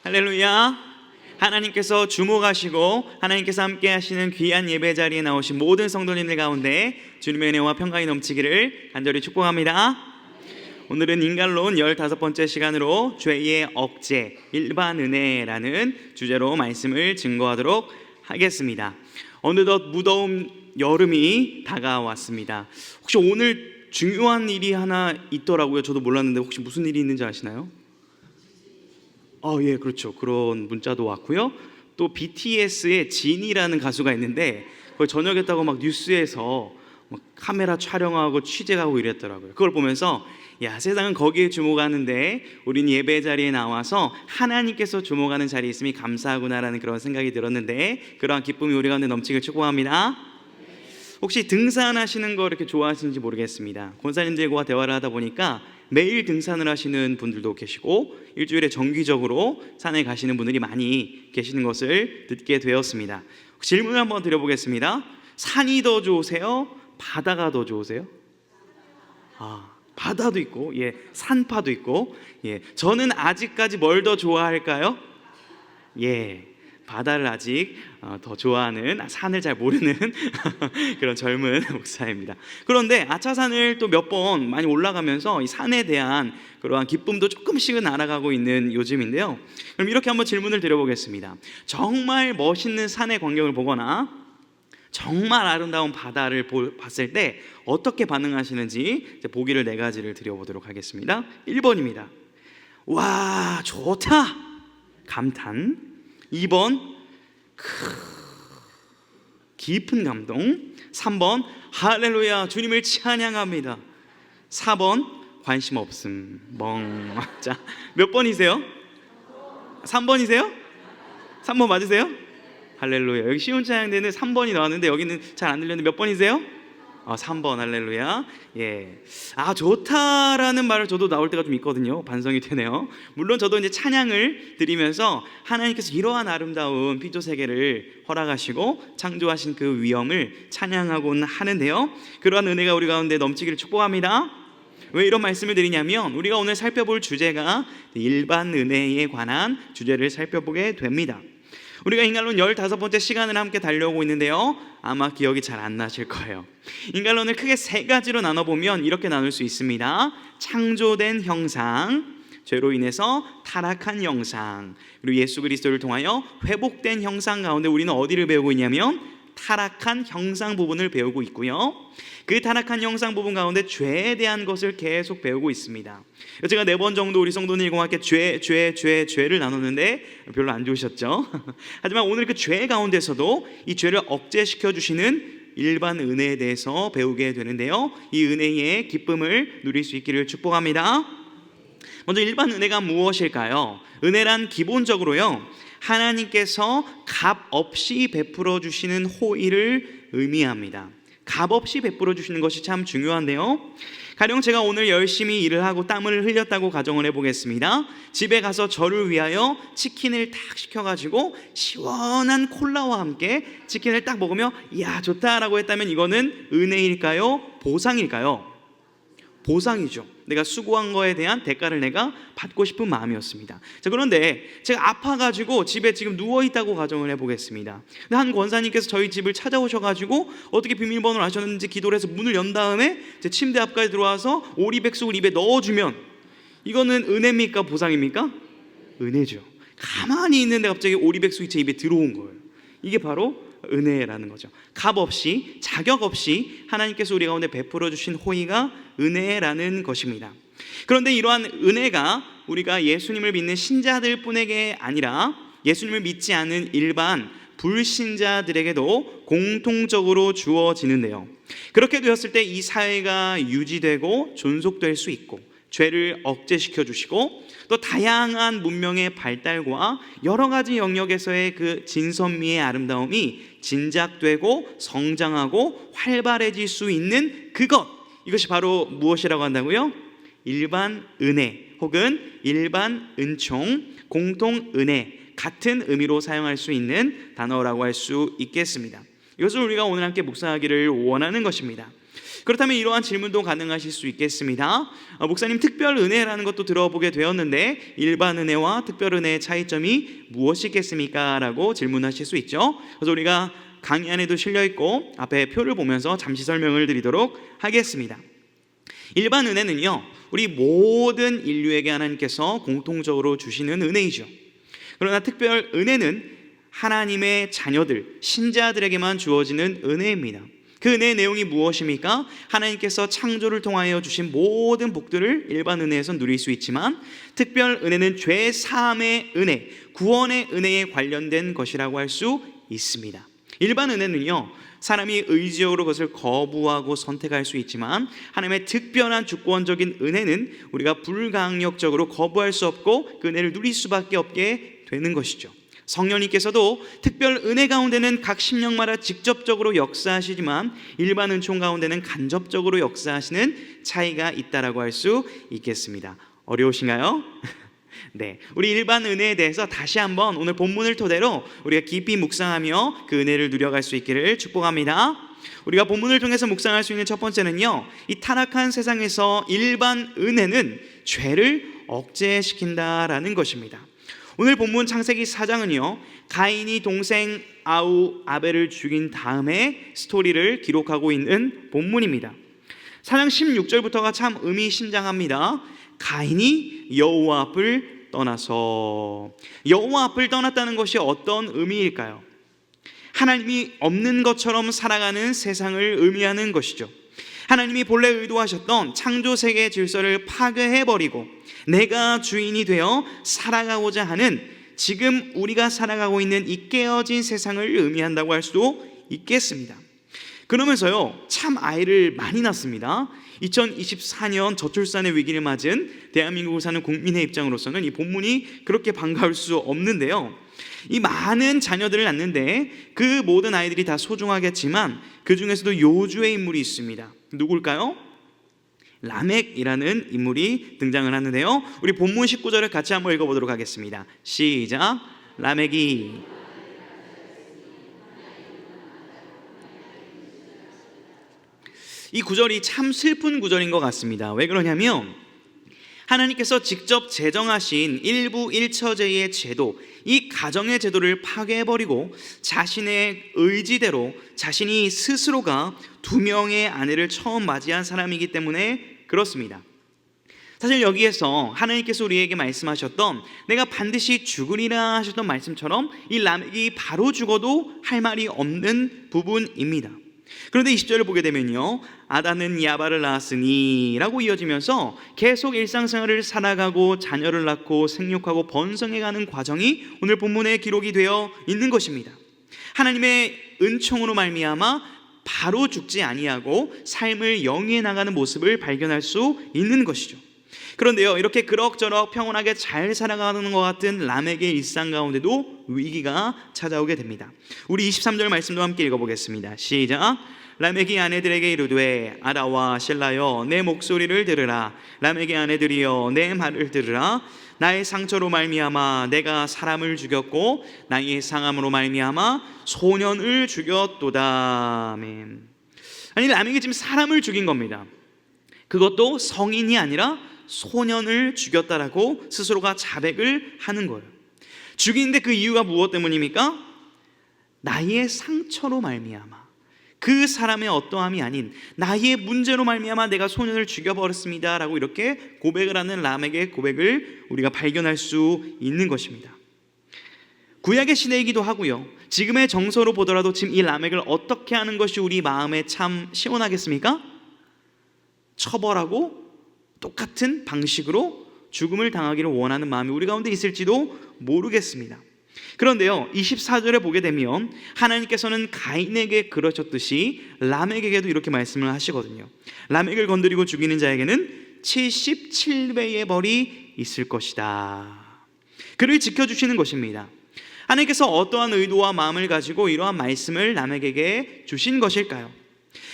할렐루야. 하나님께서 주목하시고 하나님께서 함께 하시는 귀한 예배 자리에 나오신 모든 성도님들 가운데 주님의 은혜와 평강이 넘치기를 간절히 축복합니다. 오늘은 인간론 15번째 시간으로 죄의 억제, 일반 은혜라는 주제로 말씀을 증거하도록 하겠습니다. 어느덧 무더운 여름이 다가왔습니다. 혹시 오늘 중요한 일이 하나 있더라고요. 저도 몰랐는데 혹시 무슨 일이 있는지 아시나요? 예, 그렇죠. 그런 문자도 왔고요. 또 BTS의 진이라는 가수가 있는데 거의 전역했다고 막 뉴스에서 막 카메라 촬영하고 취재하고 이랬더라고요. 그걸 보면서 야, 세상은 거기에 주목하는데 우린 예배 자리에 나와서 하나님께서 주목하는 자리에 있음이 감사하구나라는 그런 생각이 들었는데, 그러한 기쁨이 우리 가운데 넘치길 축복합니다. 혹시 등산하시는 거 이렇게 좋아하시는지 모르겠습니다. 권사님들과 대화를 하다 보니까 매일 등산을 하시는 분들도 계시고 일주일에 정기적으로 산에 가시는 분들이 많이 계시는 것을 듣게 되었습니다. 질문을 한번 드려보겠습니다. 산이 더 좋으세요? 바다가 더 좋으세요? 바다도 있고, 산파도 있고, 저는 아직까지 뭘 더 좋아할까요? 바다를 아직 더 좋아하는, 산을 잘 모르는 그런 젊은 목사입니다. 그런데 아차산을 또 몇 번 많이 올라가면서 이 산에 대한 그러한 기쁨도 조금씩은 알아가고 있는 요즘인데요. 그럼 이렇게 한번 질문을 드려보겠습니다. 정말 멋있는 산의 광경을 보거나 정말 아름다운 바다를 봤을 때 어떻게 반응하시는지 보기를 4가지를 드려보도록 하겠습니다. 1번입니다. 와, 좋다! 감탄. 2번 깊은 감동. 3번 할렐루야, 주님을 찬양합니다. 4번 관심 없음, 멍. 자, 몇 번이세요? 3번이세요? 3번 맞으세요? 할렐루야. 여기 쉬운 찬양대는 3번이 나왔는데 여기는 잘 안 들렸는데 몇 번이세요? 3번. 할렐루야. 좋다라는 말을 저도 나올 때가 좀 있거든요. 반성이 되네요. 물론 저도 이제 찬양을 드리면서 하나님께서 이러한 아름다운 피조 세계를 허락하시고 창조하신 그 위엄을 찬양하곤 하는데요. 그러한 은혜가 우리 가운데 넘치기를 축복합니다. 왜 이런 말씀을 드리냐면 우리가 오늘 살펴볼 주제가 일반 은혜에 관한 주제를 살펴보게 됩니다. 우리가 인간론 15번째 시간을 함께 달려오고 있는데요, 아마 기억이 잘 안 나실 거예요. 인간론을 크게 3가지로 나눠보면 이렇게 나눌 수 있습니다. 창조된 형상, 죄로 인해서 타락한 형상, 그리고 예수 그리스도를 통하여 회복된 형상 가운데 우리는 어디를 배우고 있냐면 타락한 형상 부분을 배우고 있고요, 그 타락한 형상 부분 가운데 죄에 대한 것을 계속 배우고 있습니다. 제가 4번 정도 우리 성도님과 함께 죄를 나눴는데 별로 안 좋으셨죠? 하지만 오늘 그 죄 가운데서도 이 죄를 억제시켜 주시는 일반 은혜에 대해서 배우게 되는데요, 이 은혜의 기쁨을 누릴 수 있기를 축복합니다. 먼저 일반 은혜가 무엇일까요? 은혜란 기본적으로요, 하나님께서 값 없이 베풀어 주시는 호의를 의미합니다. 값 없이 베풀어 주시는 것이 참 중요한데요, 가령 제가 오늘 열심히 일을 하고 땀을 흘렸다고 가정을 해보겠습니다. 집에 가서 저를 위하여 치킨을 딱 시켜가지고 시원한 콜라와 함께 치킨을 딱 먹으며 이야 좋다라고 했다면 이거는 은혜일까요? 보상일까요? 보상이죠. 내가 수고한 거에 대한 대가를 내가 받고 싶은 마음이었습니다. 자, 그런데 제가 아파가지고 집에 지금 누워있다고 가정을 해보겠습니다. 근데 한 권사님께서 저희 집을 찾아오셔가지고 어떻게 비밀번호를 아셨는지 기도를 해서 문을 연 다음에 제 침대 앞까지 들어와서 오리백숙을 입에 넣어주면 이거는 은혜입니까? 보상입니까? 은혜죠. 가만히 있는데 갑자기 오리백숙이 제 입에 들어온 거예요. 이게 바로 은혜라는 거죠. 값 없이, 자격 없이 하나님께서 우리 가운데 베풀어 주신 호의가 은혜라는 것입니다. 그런데 이러한 은혜가 우리가 예수님을 믿는 신자들 뿐에게 아니라 예수님을 믿지 않은 일반 불신자들에게도 공통적으로 주어지는데요, 그렇게 되었을 때 이 사회가 유지되고 존속될 수 있고 죄를 억제시켜 주시고 또 다양한 문명의 발달과 여러 가지 영역에서의 그 진선미의 아름다움이 진작되고 성장하고 활발해질 수 있는 그것, 이것이 바로 무엇이라고 한다고요? 일반 은혜 혹은 일반 은총, 공통 은혜, 같은 의미로 사용할 수 있는 단어라고 할 수 있겠습니다. 이것을 우리가 오늘 함께 묵상하기를 원하는 것입니다. 그렇다면 이러한 질문도 가능하실 수 있겠습니다. 목사님, 특별 은혜라는 것도 들어보게 되었는데 일반 은혜와 특별 은혜의 차이점이 무엇이겠습니까? 라고 질문하실 수 있죠. 그래서 우리가 강의 안에도 실려있고 앞에 표를 보면서 잠시 설명을 드리도록 하겠습니다. 일반 은혜는요, 우리 모든 인류에게 하나님께서 공통적으로 주시는 은혜이죠. 그러나 특별 은혜는 하나님의 자녀들, 신자들에게만 주어지는 은혜입니다. 그 은혜의 내용이 무엇입니까? 하나님께서 창조를 통하여 주신 모든 복들을 일반 은혜에서 누릴 수 있지만 특별 은혜는 죄 사함의 은혜, 구원의 은혜에 관련된 것이라고 할 수 있습니다. 일반 은혜는요, 사람이 의지적으로 그것을 거부하고 선택할 수 있지만 하나님의 특별한 주권적인 은혜는 우리가 불강력적으로 거부할 수 없고 그 은혜를 누릴 수밖에 없게 되는 것이죠. 성령님께서도 특별 은혜 가운데는 각 심령마다 직접적으로 역사하시지만 일반 은총 가운데는 간접적으로 역사하시는 차이가 있다라고 할 수 있겠습니다. 어려우신가요? 네, 우리 일반 은혜에 대해서 다시 한번 오늘 본문을 토대로 우리가 깊이 묵상하며 그 은혜를 누려갈 수 있기를 축복합니다. 우리가 본문을 통해서 묵상할 수 있는 첫 번째는요, 이 타락한 세상에서 일반 은혜는 죄를 억제시킨다라는 것입니다. 오늘 본문 창세기 4장은요, 가인이 동생 아벨을 죽인 다음에 스토리를 기록하고 있는 본문입니다. 4장 16절부터가 참 의미심장합니다. 가인이 여호와 앞을 떠나서, 여호와 앞을 떠났다는 것이 어떤 의미일까요? 하나님이 없는 것처럼 살아가는 세상을 의미하는 것이죠. 하나님이 본래 의도하셨던 창조 세계의 질서를 파괴해버리고 내가 주인이 되어 살아가고자 하는 지금 우리가 살아가고 있는 이 깨어진 세상을 의미한다고 할 수도 있겠습니다. 그러면서요, 참 아이를 많이 낳습니다. 2024년 저출산의 위기를 맞은 대한민국을 사는 국민의 입장으로서는 이 본문이 그렇게 반가울 수 없는데요, 이 많은 자녀들을 낳는데 그 모든 아이들이 다 소중하겠지만 그 중에서도 요주의 인물이 있습니다. 누굴까요? 라멕이라는 인물이 등장을 하는데요, 우리 본문 19절을 같이 한번 읽어보도록 하겠습니다. 시작. 라멕이 이 구절이 참 슬픈 구절인 것 같습니다. 왜 그러냐면 하나님께서 직접 제정하신 일부 일처제의 제도, 이 가정의 제도를 파괴해버리고 자신의 의지대로 자신이 스스로가 2명의 아내를 처음 맞이한 사람이기 때문에 그렇습니다. 사실 여기에서 하나님께서 우리에게 말씀하셨던 내가 반드시 죽으리라 하셨던 말씀처럼 이 라멕이 바로 죽어도 할 말이 없는 부분입니다. 그런데 20절을 보게 되면요, 아다는 야발을 낳았으니 라고 이어지면서 계속 일상생활을 살아가고 자녀를 낳고 생육하고 번성해가는 과정이 오늘 본문에 기록이 되어 있는 것입니다. 하나님의 은총으로 말미암아 바로 죽지 아니하고 삶을 영위해 나가는 모습을 발견할 수 있는 것이죠. 그런데요, 이렇게 그럭저럭 평온하게 잘 살아가는 것 같은 라멕의 일상 가운데도 위기가 찾아오게 됩니다. 우리 23절 말씀도 함께 읽어보겠습니다. 시작. 라멕이 아내들에게 이르되 아라와 실라여 내 목소리를 들으라. 라멕의 아내들이여 내 말을 들으라. 나의 상처로 말미암아 내가 사람을 죽였고 나의 상함으로 말미암아 소년을 죽였도다. 아멘. 아니, 라멕이 지금 사람을 죽인 겁니다. 그것도 성인이 아니라 소년을 죽였다라고 스스로가 자백을 하는 거예요. 죽이는데 그 이유가 무엇 때문입니까? 나의 상처로 말미암아, 그 사람의 어떠함이 아닌 나의 문제로 말미암아 내가 소년을 죽여버렸습니다 라고 이렇게 고백을 하는 라멕의 고백을 우리가 발견할 수 있는 것입니다. 구약의 시대이기도 하고요, 지금의 정서로 보더라도 지금 이 라멕을 어떻게 하는 것이 우리 마음에 참 시원하겠습니까? 처벌하고 똑같은 방식으로 죽음을 당하기를 원하는 마음이 우리 가운데 있을지도 모르겠습니다. 그런데요, 24절에 보게 되면 하나님께서는 가인에게 그러셨듯이 라멕에게도 이렇게 말씀을 하시거든요. 라멕을 건드리고 죽이는 자에게는 77배의 벌이 있을 것이다. 그를 지켜주시는 것입니다. 하나님께서 어떠한 의도와 마음을 가지고 이러한 말씀을 라멕에게 주신 것일까요?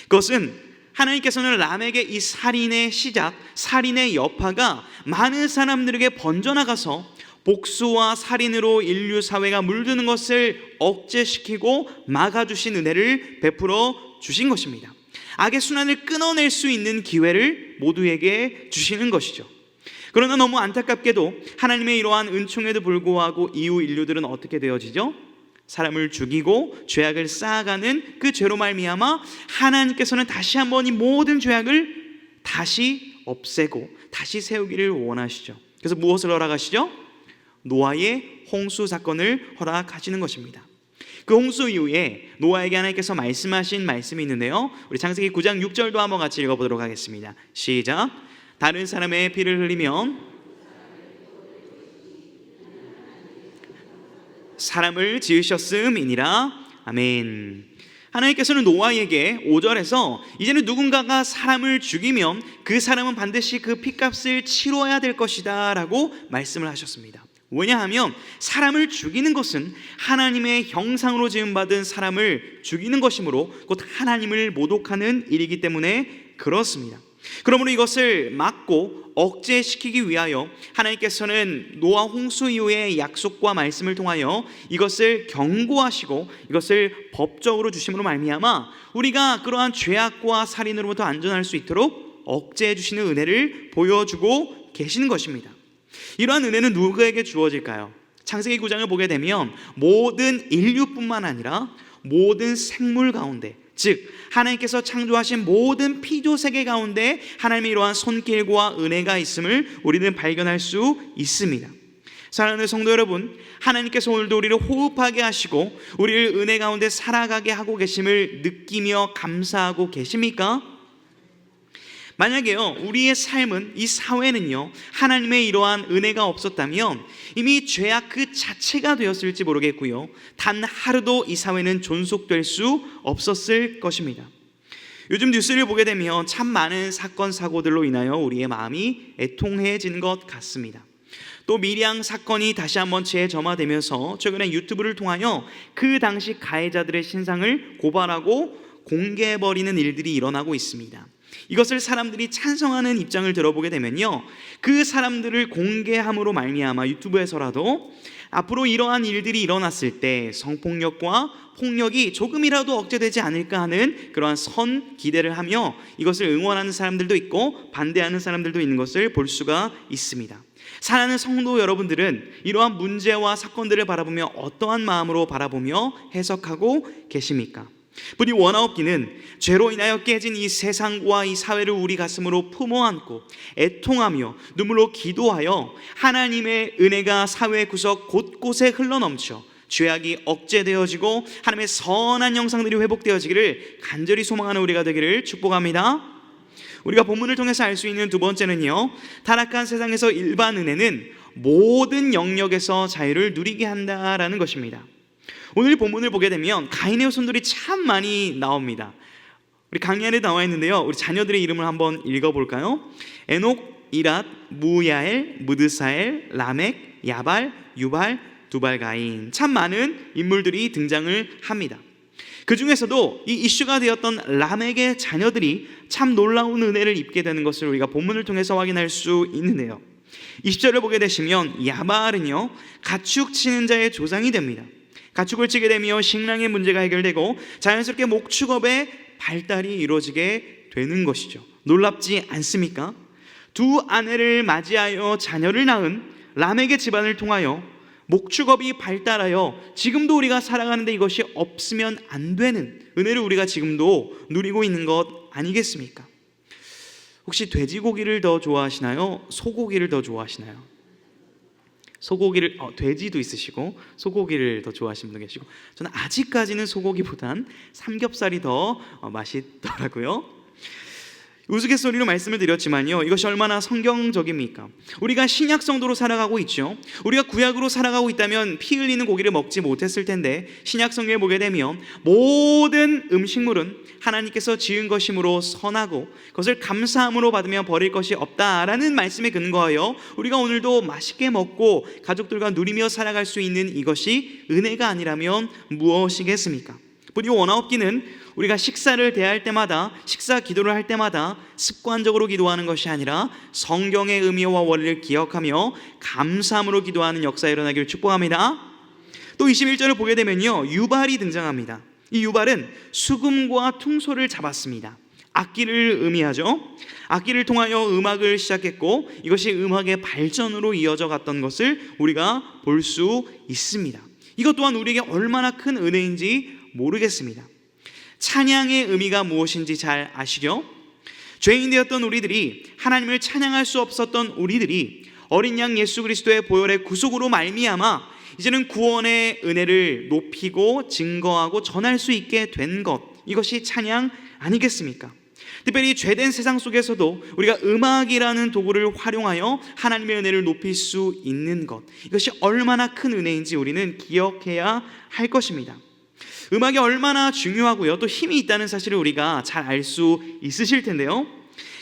그것은 하나님께서는 라멕의 이 살인의 시작, 살인의 여파가 많은 사람들에게 번져나가서 복수와 살인으로 인류 사회가 물드는 것을 억제시키고 막아주신 은혜를 베풀어 주신 것입니다. 악의 순환을 끊어낼 수 있는 기회를 모두에게 주시는 것이죠. 그러나 너무 안타깝게도 하나님의 이러한 은총에도 불구하고 이후 인류들은 어떻게 되어지죠? 사람을 죽이고 죄악을 쌓아가는 그 죄로 말미암아 하나님께서는 다시 한번 이 모든 죄악을 다시 없애고 다시 세우기를 원하시죠. 그래서 무엇을 허락하시죠? 노아의 홍수 사건을 허락하시는 것입니다. 그 홍수 이후에 노아에게 하나님께서 말씀하신 말씀이 있는데요, 우리 창세기 9장 6절도 한번 같이 읽어보도록 하겠습니다. 시작. 다른 사람의 피를 흘리면 사람을 지으셨음이니라. 아멘. 하나님께서는 노아에게 5절에서 이제는 누군가가 사람을 죽이면 그 사람은 반드시 그 피값을 치러야 될 것이다 라고 말씀을 하셨습니다. 왜냐하면 사람을 죽이는 것은 하나님의 형상으로 지음받은 사람을 죽이는 것이므로 곧 하나님을 모독하는 일이기 때문에 그렇습니다. 그러므로 이것을 막고 억제시키기 위하여 하나님께서는 노아 홍수 이후의 약속과 말씀을 통하여 이것을 경고하시고 이것을 법적으로 주심으로 말미암아 우리가 그러한 죄악과 살인으로부터 안전할 수 있도록 억제해 주시는 은혜를 보여주고 계시는 것입니다. 이러한 은혜는 누구에게 주어질까요? 창세기 9장을 보게 되면 모든 인류뿐만 아니라 모든 생물 가운데, 즉 하나님께서 창조하신 모든 피조세계 가운데 하나님의 이러한 손길과 은혜가 있음을 우리는 발견할 수 있습니다. 사랑하는 성도 여러분, 하나님께서 오늘도 우리를 호흡하게 하시고 우리를 은혜 가운데 살아가게 하고 계심을 느끼며 감사하고 계십니까? 만약에요, 우리의 삶은, 이 사회는요, 하나님의 이러한 은혜가 없었다면 이미 죄악 그 자체가 되었을지 모르겠고요, 단 하루도 이 사회는 존속될 수 없었을 것입니다. 요즘 뉴스를 보게 되면 참 많은 사건 사고들로 인하여 우리의 마음이 애통해지는 것 같습니다. 또 밀양 사건이 다시 한번 재점화되면서 최근에 유튜브를 통하여 그 당시 가해자들의 신상을 고발하고 공개해버리는 일들이 일어나고 있습니다. 이것을 사람들이 찬성하는 입장을 들어보게 되면요, 그 사람들을 공개함으로 말미암아 유튜브에서라도 앞으로 이러한 일들이 일어났을 때 성폭력과 폭력이 조금이라도 억제되지 않을까 하는 그러한 선 기대를 하며 이것을 응원하는 사람들도 있고 반대하는 사람들도 있는 것을 볼 수가 있습니다. 사랑하는 성도 여러분들은 이러한 문제와 사건들을 바라보며 어떠한 마음으로 바라보며 해석하고 계십니까? 부디 원하옵기는 죄로 인하여 깨진 이 세상과 이 사회를 우리 가슴으로 품어안고 애통하며 눈물로 기도하여 하나님의 은혜가 사회 구석 곳곳에 흘러넘쳐 죄악이 억제되어지고 하나님의 선한 영상들이 회복되어지기를 간절히 소망하는 우리가 되기를 축복합니다. 우리가 본문을 통해서 알 수 있는 두 번째는요, 타락한 세상에서 일반 은혜는 모든 영역에서 자유를 누리게 한다라는 것입니다. 오늘 본문을 보게 되면 가인의 후손들이 참 많이 나옵니다. 우리 강의 안에 나와 있는데요, 우리 자녀들의 이름을 한번 읽어볼까요? 에녹, 이랏, 무야엘, 무드사엘, 라멕, 야발, 유발, 두발, 가인. 참 많은 인물들이 등장을 합니다. 그 중에서도 이 이슈가 되었던 라멕의 자녀들이 참 놀라운 은혜를 입게 되는 것을 우리가 본문을 통해서 확인할 수 있는데요, 20절을 보게 되시면 야발은요, 가축 치는 자의 조상이 됩니다. 가축을 치게 되며 식량의 문제가 해결되고 자연스럽게 목축업의 발달이 이루어지게 되는 것이죠. 놀랍지 않습니까? 두 아내를 맞이하여 자녀를 낳은 라멕의 집안을 통하여 목축업이 발달하여 지금도 우리가 살아가는데 이것이 없으면 안 되는 은혜를 우리가 지금도 누리고 있는 것 아니겠습니까? 혹시 돼지고기를 더 좋아하시나요? 소고기를 더 좋아하시나요? 소고기를, 돼지도 있으시고 소고기를 더 좋아하시는 분도 계시고, 저는 아직까지는 소고기보단 삼겹살이 더 맛있더라고요. 우스갯소리로 말씀을 드렸지만요, 이것이 얼마나 성경적입니까? 우리가 신약 성도로 살아가고 있죠. 우리가 구약으로 살아가고 있다면 피 흘리는 고기를 먹지 못했을 텐데 신약 성경에 보게 되면 모든 음식물은 하나님께서 지은 것이므로 선하고 그것을 감사함으로 받으며 버릴 것이 없다라는 말씀에 근거하여 우리가 오늘도 맛있게 먹고 가족들과 누리며 살아갈 수 있는 이것이 은혜가 아니라면 무엇이겠습니까? 부디 원하옵기는 우리가 식사를 대할 때마다, 식사 기도를 할 때마다 습관적으로 기도하는 것이 아니라 성경의 의미와 원리를 기억하며 감사함으로 기도하는 역사가 일어나기를 축복합니다. 또 21절을 보게 되면요, 유발이 등장합니다. 이 유발은 수금과 퉁소를 잡았습니다. 악기를 의미하죠. 악기를 통하여 음악을 시작했고 이것이 음악의 발전으로 이어져 갔던 것을 우리가 볼 수 있습니다. 이것 또한 우리에게 얼마나 큰 은혜인지 모르겠습니다. 찬양의 의미가 무엇인지 잘 아시죠? 죄인 되었던 우리들이, 하나님을 찬양할 수 없었던 우리들이 어린 양 예수 그리스도의 보혈의 구속으로 말미암아 이제는 구원의 은혜를 높이고 증거하고 전할 수 있게 된 것, 이것이 찬양 아니겠습니까? 특별히 죄된 세상 속에서도 우리가 음악이라는 도구를 활용하여 하나님의 은혜를 높일 수 있는 것, 이것이 얼마나 큰 은혜인지 우리는 기억해야 할 것입니다. 음악이 얼마나 중요하고요, 또 힘이 있다는 사실을 우리가 잘 알 수 있으실 텐데요,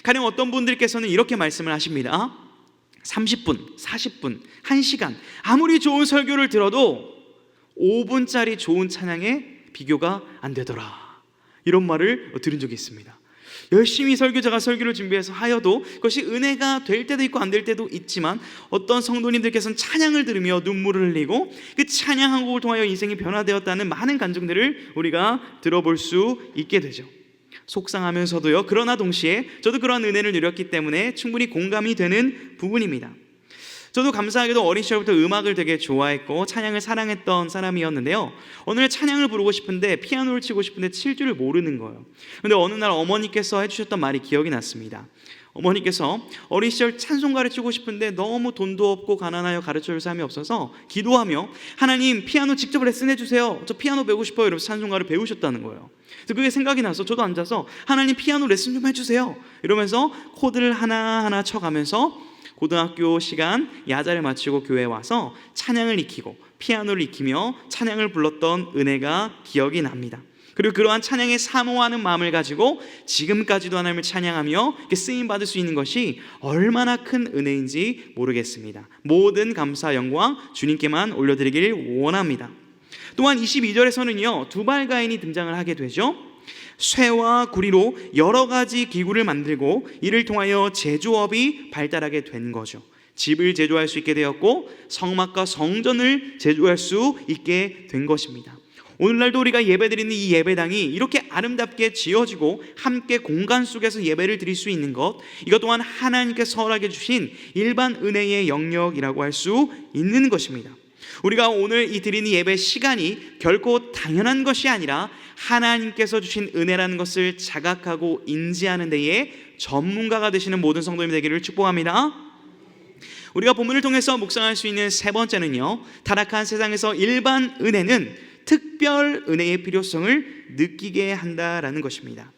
가령 어떤 분들께서는 이렇게 말씀을 하십니다. 30분, 40분, 1시간 아무리 좋은 설교를 들어도 5분짜리 좋은 찬양에 비교가 안 되더라, 이런 말을 들은 적이 있습니다. 열심히 설교자가 설교를 준비해서 하여도 그것이 은혜가 될 때도 있고 안 될 때도 있지만, 어떤 성도님들께서는 찬양을 들으며 눈물을 흘리고 그 찬양 한 곡을 통하여 인생이 변화되었다는 많은 간증들을 우리가 들어볼 수 있게 되죠. 속상하면서도요, 그러나 동시에 저도 그러한 은혜를 누렸기 때문에 충분히 공감이 되는 부분입니다. 저도 감사하게도 어린 시절부터 음악을 되게 좋아했고 찬양을 사랑했던 사람이었는데요, 어느 날 찬양을 부르고 싶은데, 피아노를 치고 싶은데 칠 줄을 모르는 거예요. 근데 어느 날 어머니께서 해주셨던 말이 기억이 났습니다. 어머니께서 어린 시절 찬송가를 치고 싶은데 너무 돈도 없고 가난하여 가르쳐줄 사람이 없어서 기도하며, 하나님 피아노 직접 레슨해 주세요, 저 피아노 배우고 싶어요, 이러면서 찬송가를 배우셨다는 거예요. 그래서 그게 생각이 나서 저도 앉아서 하나님 피아노 레슨 좀 해주세요 이러면서 코드를 하나하나 쳐가면서 고등학교 시간 야자를 마치고 교회에 와서 찬양을 익히고 피아노를 익히며 찬양을 불렀던 은혜가 기억이 납니다. 그리고 그러한 찬양에 사모하는 마음을 가지고 지금까지도 하나님을 찬양하며 쓰임받을 수 있는 것이 얼마나 큰 은혜인지 모르겠습니다. 모든 감사 영광 주님께만 올려드리길 원합니다. 또한 22절에서는요, 두발가인이 등장을 하게 되죠. 쇠와 구리로 여러 가지 기구를 만들고 이를 통하여 제조업이 발달하게 된 거죠. 집을 제조할 수 있게 되었고 성막과 성전을 제조할 수 있게 된 것입니다. 오늘날도 우리가 예배드리는 이 예배당이 이렇게 아름답게 지어지고 함께 공간 속에서 예배를 드릴 수 있는 것, 이것 또한 하나님께서 허락해 주신 일반 은혜의 영역이라고 할 수 있는 것입니다. 우리가 오늘 이 드리는 예배 시간이 결코 당연한 것이 아니라 하나님께서 주신 은혜라는 것을 자각하고 인지하는 데에 전문가가 되시는 모든 성도님 되기를 축복합니다. 우리가 본문을 통해서 묵상할 수 있는 세 번째는요, 타락한 세상에서 일반 은혜는 특별 은혜의 필요성을 느끼게 한다라는 것입니다.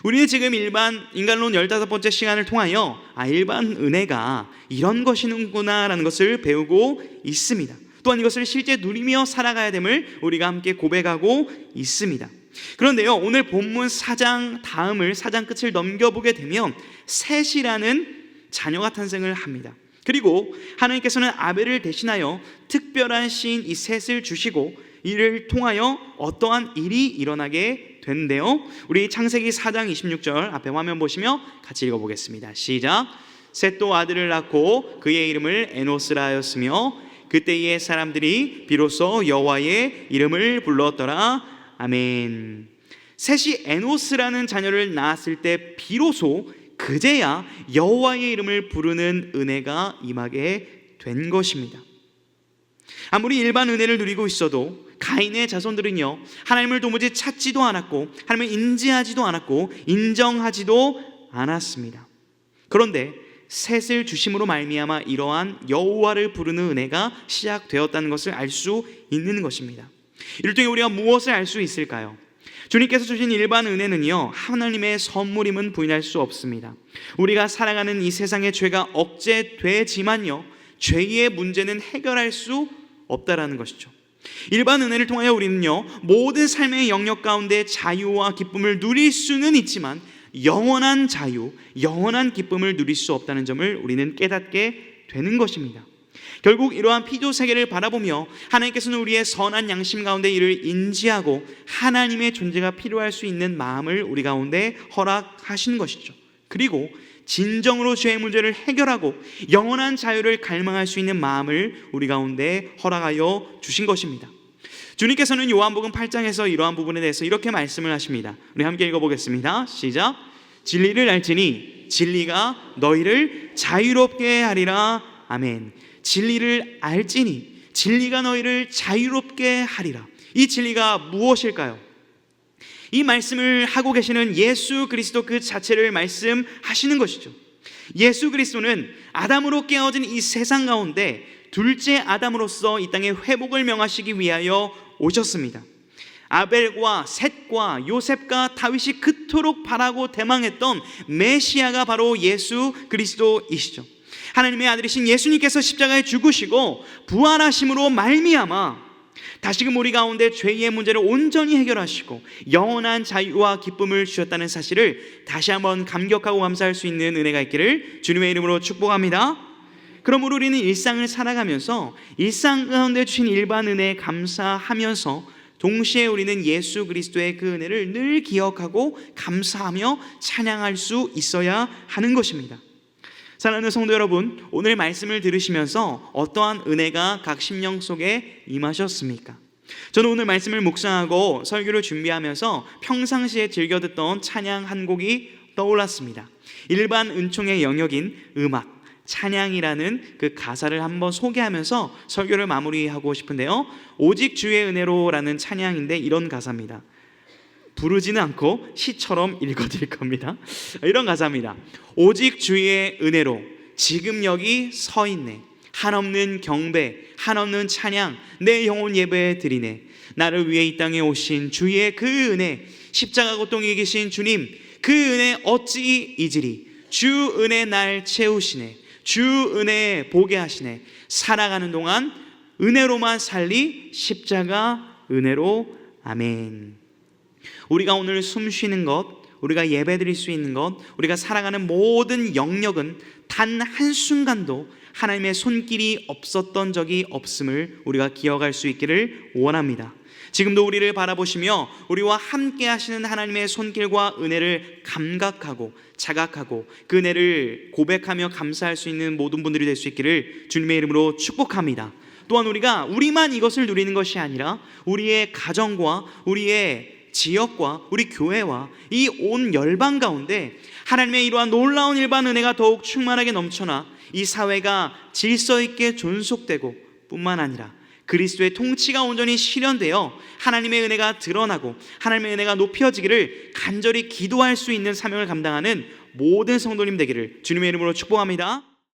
우리는 지금 일반 인간론 15번째 시간을 통하여 일반 은혜가 이런 것이는구나 라는 것을 배우고 있습니다. 또한 이것을 실제 누리며 살아가야 됨을 우리가 함께 고백하고 있습니다. 그런데요, 오늘 본문 4장 다음을 4장 끝을 넘겨보게 되면 셋이라는 자녀가 탄생을 합니다. 그리고 하나님께서는 아벨을 대신하여 특별한 시인 이 셋을 주시고 이를 통하여 어떠한 일이 일어나게 된대요. 우리 창세기 4장 26절 앞에 화면 보시며 같이 읽어보겠습니다. 시작. 셋도 아들을 낳고 그의 이름을 에노스라 하였으며 그때의 사람들이 비로소 여호와의 이름을 불렀더라. 아멘. 셋이 에노스라는 자녀를 낳았을 때 비로소 그제야 여호와의 이름을 부르는 은혜가 임하게 된 것입니다. 아무리 일반 은혜를 누리고 있어도 가인의 자손들은요, 하나님을 도무지 찾지도 않았고 하나님을 인지하지도 않았고 인정하지도 않았습니다. 그런데 셋을 주심으로 말미암아 이러한 여호와를 부르는 은혜가 시작되었다는 것을 알 수 있는 것입니다. 이를 통해 우리가 무엇을 알 수 있을까요? 주님께서 주신 일반 은혜는요, 하나님의 선물임은 부인할 수 없습니다. 우리가 살아가는 이 세상의 죄가 억제되지만요, 죄의 문제는 해결할 수 없다라는 것이죠. 일반 은혜를 통하여 우리는요, 모든 삶의 영역 가운데 자유와 기쁨을 누릴 수는 있지만 영원한 자유, 영원한 기쁨을 누릴 수 없다는 점을 우리는 깨닫게 되는 것입니다. 결국 이러한 피조 세계를 바라보며 하나님께서는 우리의 선한 양심 가운데 이를 인지하고 하나님의 존재가 필요할 수 있는 마음을 우리 가운데 허락하신 것이죠. 그리고 진정으로 죄의 문제를 해결하고 영원한 자유를 갈망할 수 있는 마음을 우리 가운데 허락하여 주신 것입니다. 주님께서는 요한복음 8장에서 이러한 부분에 대해서 이렇게 말씀을 하십니다. 우리 함께 읽어보겠습니다. 시작. 진리를 알지니 진리가 너희를 자유롭게 하리라. 아멘. 진리를 알지니 진리가 너희를 자유롭게 하리라. 이 진리가 무엇일까요? 이 말씀을 하고 계시는 예수 그리스도 그 자체를 말씀하시는 것이죠. 예수 그리스도는 아담으로 깨어진 이 세상 가운데 둘째 아담으로서 이 땅에 회복을 명하시기 위하여 오셨습니다. 아벨과 셋과 요셉과 다윗이 그토록 바라고 대망했던 메시아가 바로 예수 그리스도이시죠. 하나님의 아들이신 예수님께서 십자가에 죽으시고 부활하심으로 말미암아 다시금 우리 가운데 죄의 문제를 온전히 해결하시고 영원한 자유와 기쁨을 주셨다는 사실을 다시 한번 감격하고 감사할 수 있는 은혜가 있기를 주님의 이름으로 축복합니다. 그러므로 우리는 일상을 살아가면서 일상 가운데 주신 일반 은혜에 감사하면서 동시에 우리는 예수 그리스도의 그 은혜를 늘 기억하고 감사하며 찬양할 수 있어야 하는 것입니다. 사랑하는 성도 여러분, 오늘 말씀을 들으시면서 어떠한 은혜가 각 심령 속에 임하셨습니까? 저는 오늘 말씀을 묵상하고 설교를 준비하면서 평상시에 즐겨 듣던 찬양 한 곡이 떠올랐습니다. 일반 은총의 영역인 음악, 찬양이라는 그 가사를 한번 소개하면서 설교를 마무리하고 싶은데요, 오직 주의 은혜로라는 찬양인데 이런 가사입니다. 부르지는 않고 시처럼 읽어드릴 겁니다. 이런 가사입니다. 오직 주의 은혜로 지금 여기 서 있네. 한없는 경배, 한없는 찬양, 내 영혼 예배 드리네. 나를 위해 이 땅에 오신 주의 그 은혜, 십자가 고통에 계신 주님, 그 은혜 어찌 잊으리. 주 은혜 날 채우시네. 주 은혜 보게 하시네. 살아가는 동안 은혜로만 살리. 십자가 은혜로. 아멘. 우리가 오늘 숨 쉬는 것, 우리가 예배 드릴 수 있는 것, 우리가 살아가는 모든 영역은 단 한순간도 하나님의 손길이 없었던 적이 없음을 우리가 기억할 수 있기를 원합니다. 지금도 우리를 바라보시며 우리와 함께 하시는 하나님의 손길과 은혜를 감각하고 자각하고 그 은혜를 고백하며 감사할 수 있는 모든 분들이 될 수 있기를 주님의 이름으로 축복합니다. 또한 우리가 우리만 이것을 누리는 것이 아니라 우리의 가정과 우리의 지역과 우리 교회와 이 온 열방 가운데 하나님의 이러한 놀라운 일반 은혜가 더욱 충만하게 넘쳐나 이 사회가 질서 있게 존속되고 뿐만 아니라 그리스도의 통치가 온전히 실현되어 하나님의 은혜가 드러나고 하나님의 은혜가 높여지기를 간절히 기도할 수 있는 사명을 감당하는 모든 성도님 되기를 주님의 이름으로 축복합니다.